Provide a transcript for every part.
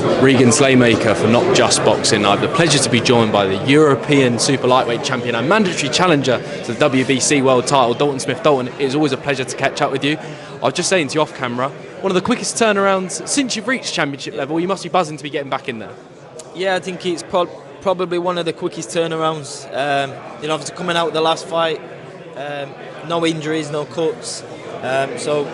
Regan Slaymaker for NotJustBoxing. I have the pleasure to be joined by the European Super Lightweight Champion and mandatory challenger to the WBC World Title, Dalton Smith. Dalton, it is always a pleasure to catch up with you. I was just saying to you off camera, one of the quickest turnarounds since you've reached championship level. You must be buzzing to be getting back in there. Yeah, I think it's probably one of the quickest turnarounds. Obviously coming out of the last fight, no injuries, no cuts, so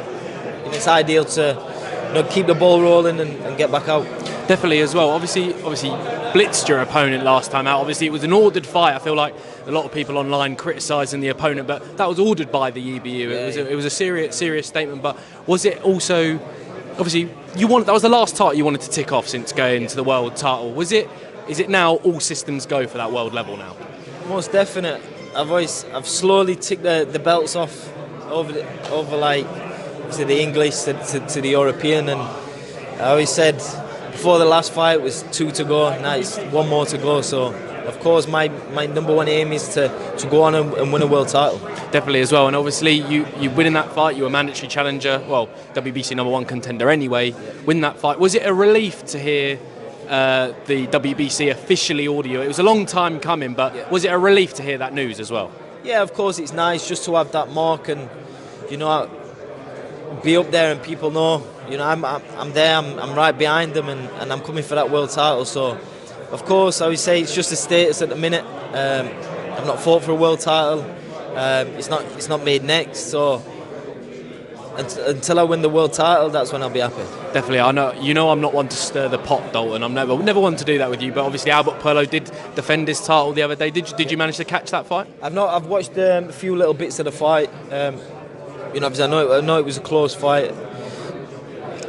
it's ideal to keep the ball rolling and get back out. Definitely as well. Obviously blitzed your opponent last time out. Obviously it was an ordered fight. I feel like a lot of people online criticising the opponent, but that was ordered by the EBU. It was a serious statement. But was it also, obviously that was the last title you wanted to tick off since going to the world title. Is it now all systems go for that world level now? Most definite. I've slowly ticked the belts off over like to the English to the European, and I always said before the last fight was 2 to go. Now it's 1 more to go. So of course my number one aim is to go on and win a world title. Definitely as well. And obviously you winning that fight, you were a mandatory challenger, well, WBC number 1 contender anyway. Win that fight. Was it a relief to hear the WBC officially order you? It was a long time coming, but was it a relief to hear that news as well? Yeah, of course it's nice just to have that mark and be up there and people know I'm there, I'm right behind them, and I'm coming for that world title. So of course I would say it's just a status at the minute. I've not fought for a world title. It's not made next, so until I win the world title, that's when I'll be happy. Definitely. I know I'm not one to stir the pot, Dalton. I'm never one to do that with you, but obviously Albert Puello did defend his title the other day. Did you manage to catch that fight? I've watched a few little bits of the fight. Because I know it was a close fight,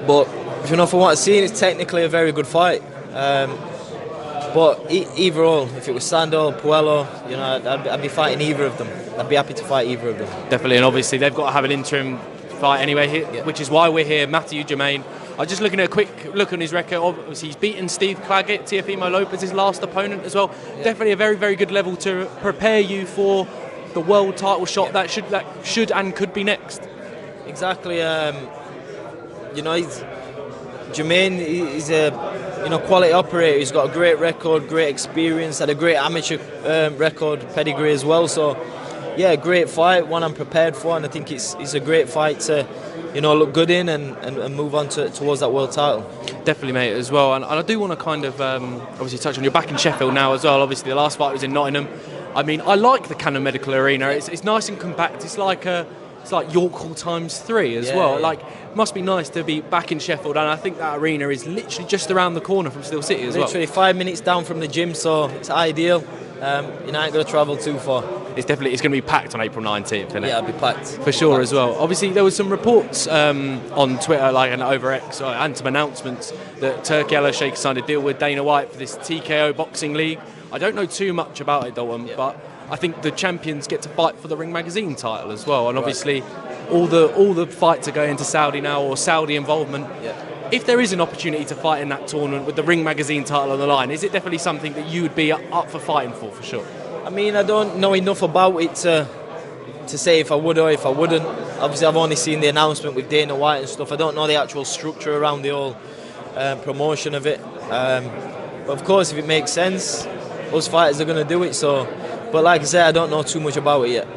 but from what I've seen, it's technically a very good fight. But either or, if it was Sandor, Puello, I'd be fighting either of them. I'd be happy to fight either of them. Definitely, and obviously they've got to have an interim fight anyway, which is why we're here. Mathieu Germain. I was just looking at a quick look on his record. Obviously, he's beaten Steve Claggett, Teofimo Lopez, his last opponent as well. Yeah. Definitely a very, very good level to prepare you for the world title shot that should and could be next. Exactly. Germain is a quality operator. He's got a great record, great experience, had a great amateur record, pedigree as well. So yeah, great fight, one I'm prepared for, and I think it's a great fight to look good in and move on towards that world title. Definitely, mate, as well. And I do want to kind of obviously touch on, you're back in Sheffield now as well. Obviously the last fight was in Nottingham. I mean, I like the Cannon Medical Arena. It's nice and compact. It's like York Hall ×3 as well. Yeah. Like, must be nice to be back in Sheffield, and I think that arena is literally just around the corner from Steel City as well. Literally 5 minutes down from the gym, so it's ideal. I ain't going to travel too far. It's going to be packed on April 19th, isn't it? Yeah, it'll be packed. For sure as well. Obviously, there was some reports on Twitter, and over X, and some announcements that Turki Al-Sheikh signed a deal with Dana White for this TKO boxing league. I don't know too much about it, Dalton, but I think the champions get to fight for the Ring Magazine title as well, and obviously all the fights are going to Saudi now, or Saudi involvement. Yeah. If there is an opportunity to fight in that tournament with the Ring Magazine title on the line, is it definitely something that you would be up for fighting for sure? I mean, I don't know enough about it to say if I would or if I wouldn't. Obviously, I've only seen the announcement with Dana White and stuff. I don't know the actual structure around the whole promotion of it. But of course, if it makes sense, us fighters are going to do it. So, but like I said, I don't know too much about it yet.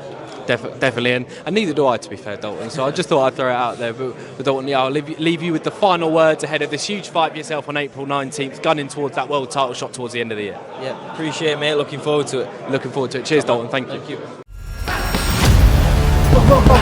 Definitely, and neither do I, to be fair, Dalton. So I just thought I'd throw it out there. But Dalton, I'll leave you with the final words ahead of this huge fight for yourself on April 19th, gunning towards that world title shot towards the end of the year. Yeah, appreciate it, mate. Looking forward to it. Looking forward to it. Cheers, Dalton. Thank you. Thank you.